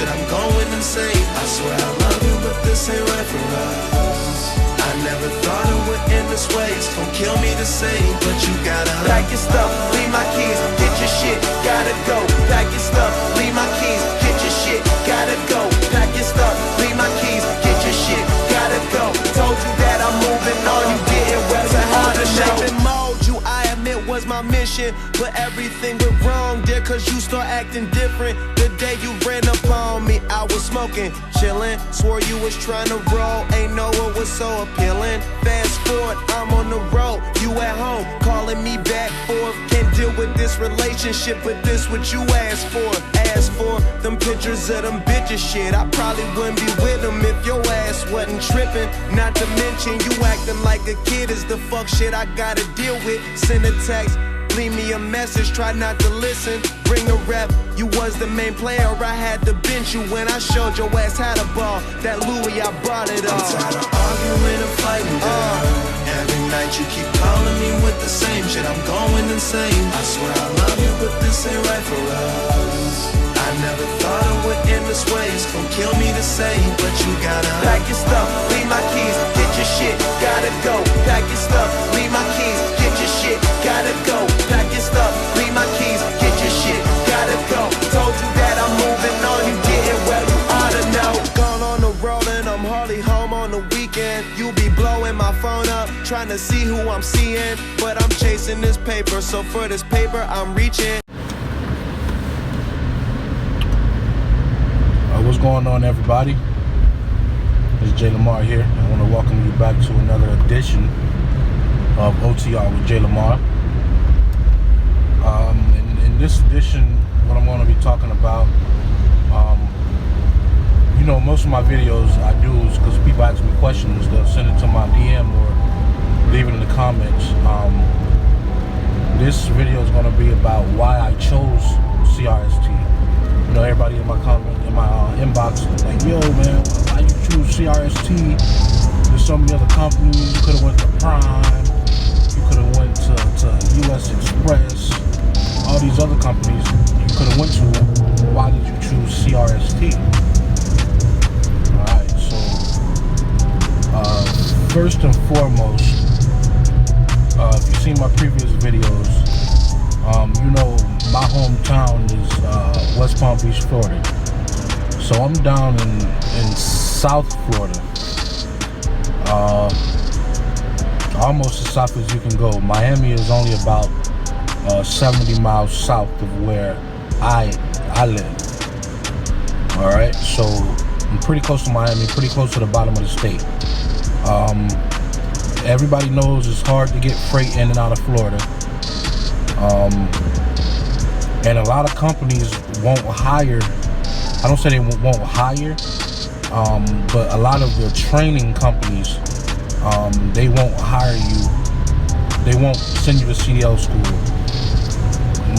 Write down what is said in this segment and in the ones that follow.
shit, I'm going insane. I swear I love you, but this ain't right for us. I never thought it would end this way. It's gon' kill me to say, but you gotta pack your stuff, leave my keys, get your shit, gotta go. Pack your stuff, leave my keys, get your shit, gotta go. Pack your stuff, leave my keys, get your shit, gotta go. Told you that I'm moving on, you didn't well, so how to shape and mold you, I admit was my mission. But everything went wrong there, cause you start acting different. The day you ran up on me, I was smoking, chillin'. Swore you was trying to roll, ain't know it was so appealing. Fast forward, I'm on the road, you at home, calling me back forth. Can't deal with this relationship, but this what you asked for. Asked for them pictures of them bitches shit. I probably wouldn't be with them if your ass wasn't tripping. Not to mention you acting like a kid is the fuck shit I gotta deal with. Send a text, leave me a message, try not to listen. Bring a rep, you was the main player, I had to bench you when I showed your ass how to ball. That Louis, I bought it all. I'm tired of arguing and fighting, girl. Every night you keep calling me with the same shit, I'm going insane. I swear I love you, but this ain't right for us. I never thought it would end this way. It's gon' kill me to say, but you gotta pack your stuff, leave my keys, get your shit, gotta go. Pack your stuff, leave my keys, get your shit, gotta go. Pack your stuff, leave my keys, get your shit, gotta go. Told you that I'm moving on, you didn't, well you oughta know. Gone on the road and I'm hardly home on the weekend. You be blowing my phone up, trying to see who I'm seeing, but I'm chasing this paper, so for this paper I'm reaching. What's going on, everybody? It's Jay Lamar here. I want to welcome you back to another edition of OTR with Jay Lamar. In this edition, what I'm going to be talking about, you know, most of my videos I do is because people ask me questions. They'll send it to my DM or leave it in the comments. This video is going to be about why I chose CRST. You know, everybody in my comment, in my inbox, like, yo, man, why you choose CRST? There's so many other companies. You could have went to Prime. You could have went to US Express. All these other companies you could have went to. Why did you choose CRST? All right, so first and foremost, if you've seen my previous videos, you know my hometown is West Palm Beach, Florida. So I'm down in South Florida, almost as south as you can go. Miami is only about 70 miles south of where I live. All right, so I'm pretty close to Miami, pretty close to the bottom of the state. Everybody knows it's hard to get freight in and out of Florida. And a lot of companies won't hire. I don't say they won't hire, but a lot of the training companies, they won't hire you. They won't send you to CDL school.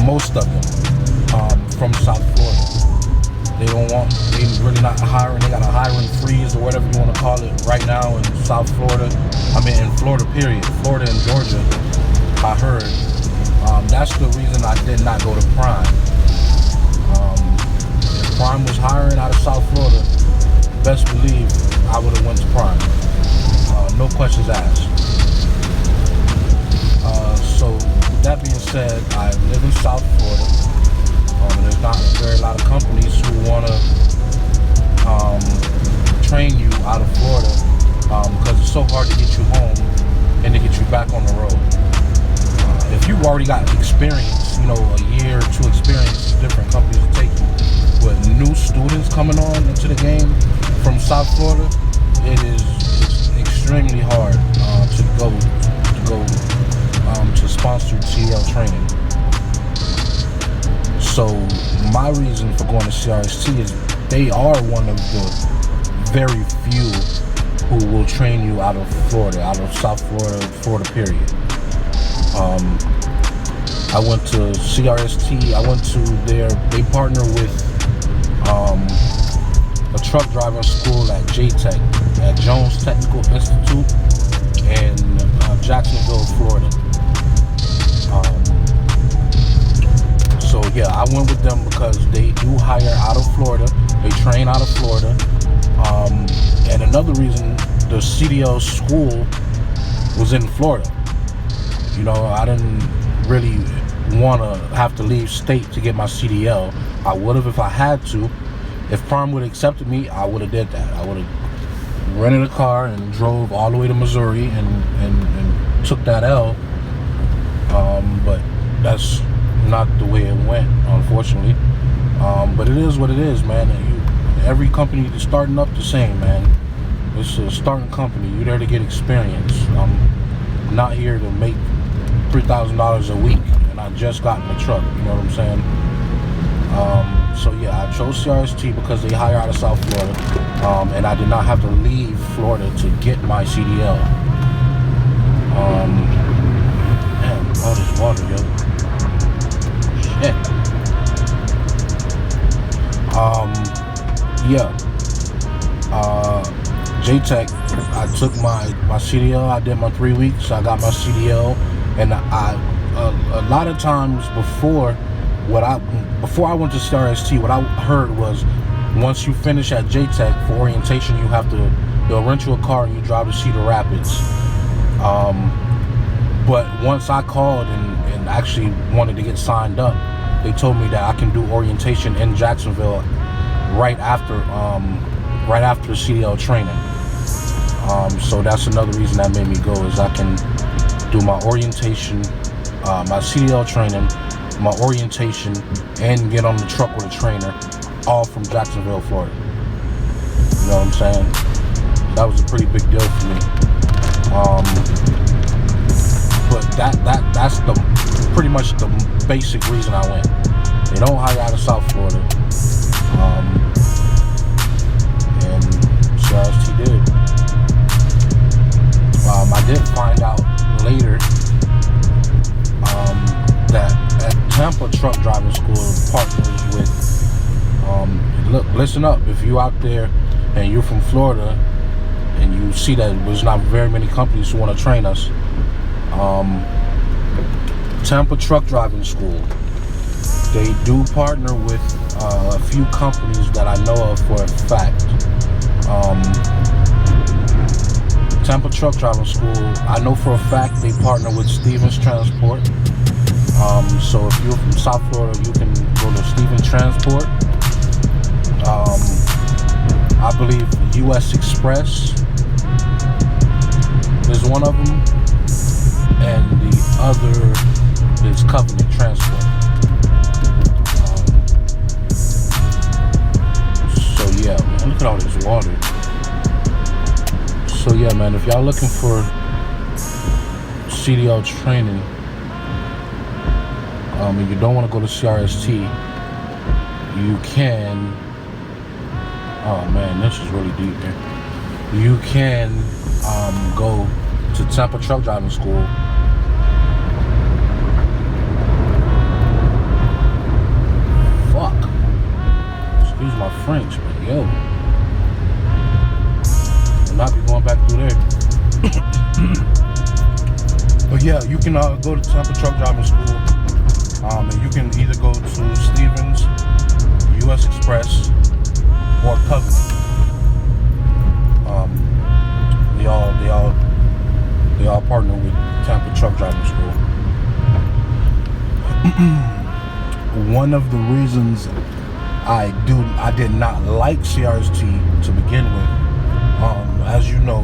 Most of them from South Florida. They really not hiring. They got a hiring freeze or whatever you want to call it right now in South Florida. I mean, in Florida, period. Florida and Georgia, I heard. That's the reason I did not go to Prime. If Prime was hiring out of South Florida, best believe I would have went to Prime. No questions asked. So with that being said, I live in South Florida. There's not a very lot of companies who want to train you out of Florida because it's so hard to get you home and to get you back on the road. If you've already got experience, you know, a year or two experience, different companies will take you. But new students coming on into the game from South Florida, it's extremely hard to go to sponsored CDL training. So my reason for going to CRST is they are one of the very few who will train you out of Florida, out of South Florida, Florida period. I went to CRST, they partner with a truck driving school at JTech, at Jones Technical Institute in Jacksonville, Florida. So yeah, I went with them because they do hire out of Florida. They train out of Florida. And another reason, the CDL school was in Florida. You know, I didn't really want to have to leave state to get my CDL. I would have if I had to. If Prime would have accepted me, I would have did that. I would have rented a car and drove all the way to Missouri and took that L. But that's not the way it went, unfortunately. But it is what it is, man. Every company is starting up the same, man. It's a starting company. You're there to get experience. I'm not here to make $3,000 a week, and I just got in the truck. You know what I'm saying? So yeah, I chose CRST because they hire out of South Florida, and I did not have to leave Florida to get my CDL. Man, all this water, yo. Shit. Yeah. J-Tech, I took my CDL. I did my 3 weeks. I got my CDL, and a lot of times before I went to CRST, what I heard was once you finish at J-Tech for orientation, they'll rent you a car and you drive to Cedar Rapids. But once I called and actually wanted to get signed up, they told me that I can do orientation in Jacksonville right after CDL training. So that's another reason that made me go, is I can do my orientation, my CDL training, my orientation, and get on the truck with a trainer, all from Jacksonville, Florida. You know what I'm saying? That was a pretty big deal for me. But that's pretty much the basic reason I went. They don't hire out of South Florida, and CRST did. I did find out later that at Tampa Truck Driving School partners with, look, listen up, if you out there and you're from Florida and you see that there's not very many companies who want to train us, Tampa Truck Driving School, they do partner with a few companies that I know of for a fact. Tampa Truck Driving School, I know for a fact they partner with Stevens Transport. So if you're from South Florida, you can go to Stevens Transport. I believe US Express is one of them, and the other is Covenant Transport. So yeah, man, look at all this water. So yeah, man, if y'all looking for CDL training, and you don't want to go to CRST, you can. Oh man, this is really deep, man. You can go to Tampa Truck Driving School. Fuck. Excuse my French, but yo, I'll not be going back through there. But yeah, you can go to Tampa Truck Driving School. And you can either go to Stevens, US Express, or Covenant. They all partner with Tampa Truck Driving School. One of the reasons I did not like CRST to begin with, as you know,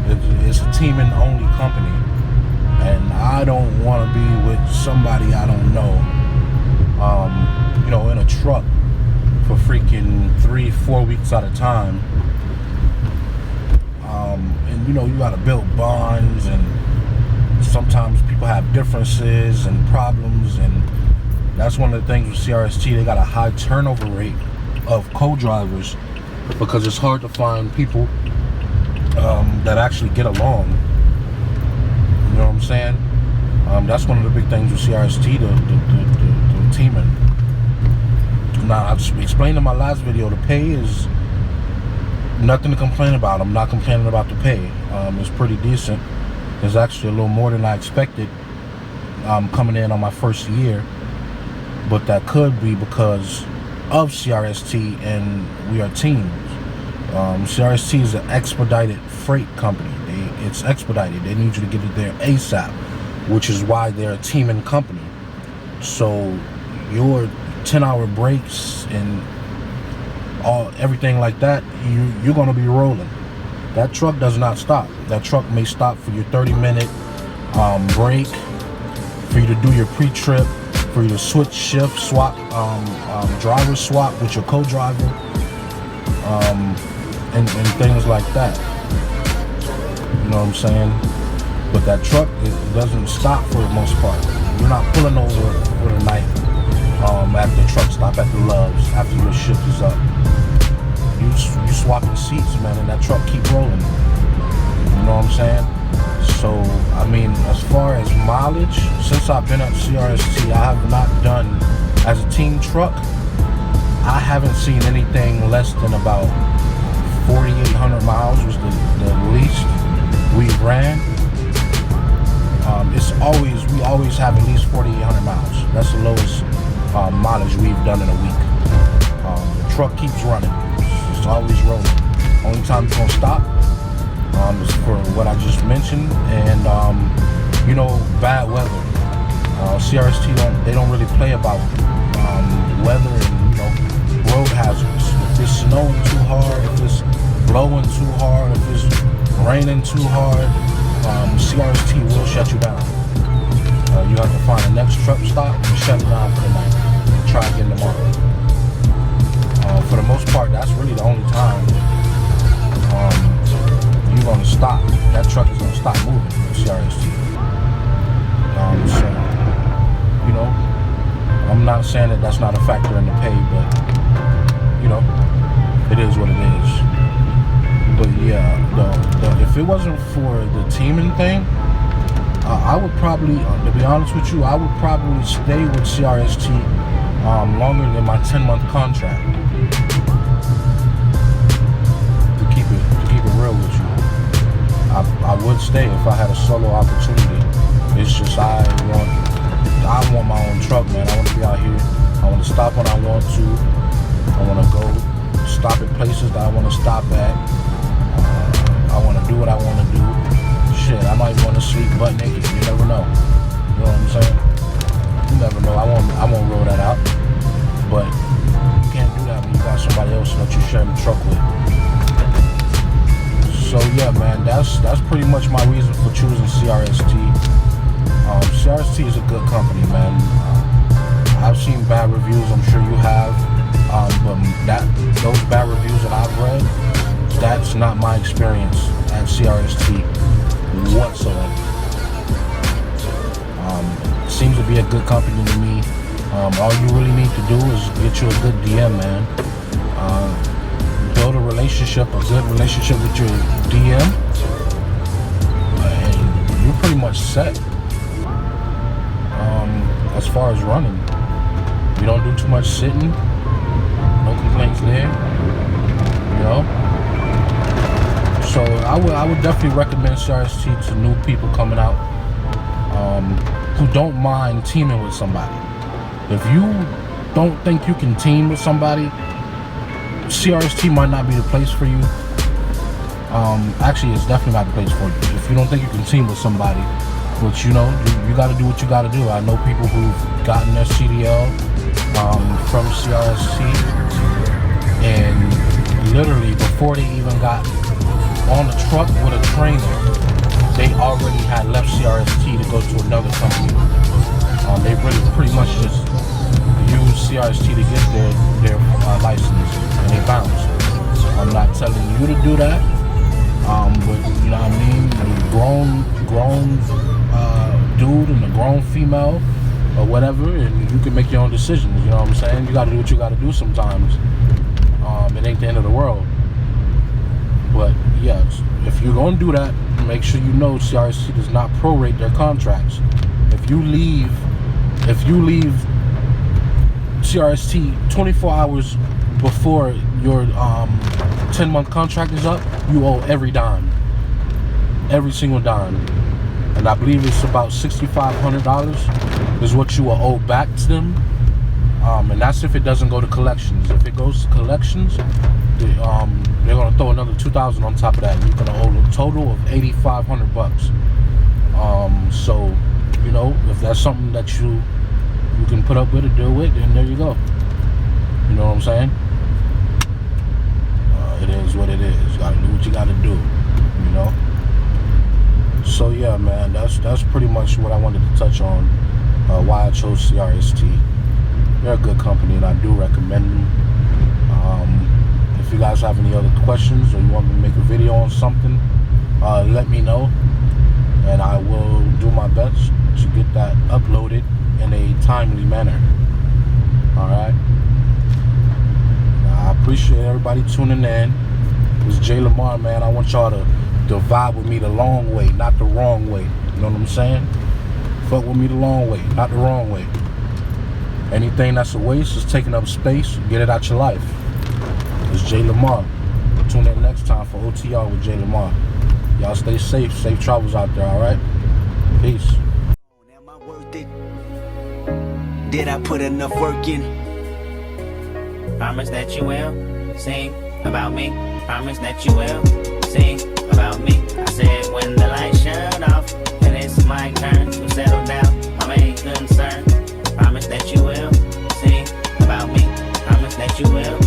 it's a teaming only company. And I don't want to be with somebody I don't know, in a truck for freaking 3-4 weeks at a time. And you got to build bonds, and sometimes people have differences and problems, and that's one of the things with CRST. They got a high turnover rate of co-drivers because it's hard to find people that actually get along. You know what I'm saying? That's one of the big things with CRST, the teaming. Now, I just explained in my last video, the pay is nothing to complain about. I'm not complaining about the pay. It's pretty decent. It's actually a little more than I expected coming in on my first year. but that could be because of CRST and we are teams. CRST is an expedited freight company. It's expedited. They need you to get it there ASAP, which is why they're a teaming company. So your 10-hour breaks and everything like that, you're gonna be rolling. That truck does not stop. That truck may stop for your 30-minute break, for you to do your pre-trip, for you to switch shift, swap, driver swap with your co-driver, and things like that. You know what I'm saying? But that truck, it doesn't stop for the most part. You're not pulling over for the night at the truck stop at the Loves after your shift is up. You swapping seats, man, and that truck keep rolling. You know what I'm saying? So, I mean, as far as mileage, since I've been at CRST, I have not done, as a team truck, I haven't seen anything less than about 4,800 miles was the least we ran. We always have at least 4,800 miles. That's the lowest mileage we've done in a week. The truck keeps running. It's always rolling. Only time it's gonna stop is for what I just mentioned, and you know, bad weather. CRST don't really play about weather and, you know, road hazards. If it's snowing too hard, if it's blowing too hard, if it's raining too hard, CRST will shut you down. You have to find the next truck stop and shut it down for the night and try again tomorrow. For the most part, that's really the only time you're going to stop. That truck is going to stop moving with CRST. So, you know, I'm not saying that that's not a factor in the pay, but, you know, it is what it is. But yeah, if it wasn't for the teaming thing, I would probably, to be honest with you, I would probably stay with CRST longer than my 10-month contract. To keep it real with you, I would stay if I had a solo opportunity. It's just I want my own truck, man. I want to be out here. I want to stop when I want to. I want to go stop at places that I want to stop at. I want to do what I want to do. Shit, I might want to sleep butt naked. You never know. You know what I'm saying? You never know. I won't roll that out. But you can't do that when you got somebody else that you share the truck with. So yeah, man, that's pretty much my reason for choosing CRST. CRST is a good company, man. I've seen bad reviews. I'm sure you have. But those bad reviews that I've read, that's not my experience at CRST whatsoever. Seems to be a good company to me. All you really need to do is get you a good DM, man. Build a good relationship with your DM, and you're pretty much set. As far as running, you don't do too much sitting. No complaints there. You know. So I would definitely recommend CRST to new people coming out who don't mind teaming with somebody. If you don't think you can team with somebody, CRST might not be the place for you. Actually, it's definitely not the place for you. If you don't think you can team with somebody, which, you know, you got to do what you got to do. I know people who've gotten their CDL from CRST, and literally before they even got on the truck with a trainer, they already had left CRST to go to another company. They really pretty much just used CRST to get their license, and they bounced. I'm not telling you to do that, but you know what I mean? The grown dude and a grown female or whatever, and you can make your own decisions. You know what I'm saying? You got to do what you got to do sometimes. It ain't the end of the world. But yes, if you're going to do that, make sure you know CRST does not prorate their contracts. If you leave CRST 24 hours before your 10-month contract is up, you owe every dime, every single dime. And I believe it's about $6,500 is what you will owe back to them And that's if it doesn't go to collections. If it goes to collections, they're gonna throw another $2,000 on top of that. You're gonna owe a total of $8,500. So, you know, if that's something that you can put up with or deal with, then there you go. You know what I'm saying? It is what it is. You gotta do what you gotta do. You know. So yeah, man, that's pretty much what I wanted to touch on. Why I chose CRST. They're a good company, and I do recommend them. If you guys have any other questions or you want me to make a video on something, let me know, and I will do my best to get that uploaded in a timely manner. Alright? I appreciate everybody tuning in. It's Jay Lamar, man. I want y'all to vibe with me the long way, not the wrong way. You know what I'm saying? Fuck with me the long way, not the wrong way. Anything that's a waste is taking up space. Get it out your life. It's Jay Lamar. Tune in next time for OTR with Jay Lamar. Y'all stay safe. Safe travels out there, alright? Peace. Am I worth it? Did I put enough work in? Promise that you will sing about me. Promise that you will sing about me. I said when the lights shut off and it's my turn to settle down, my main concern. Promise that you will sing about me. Promise that you will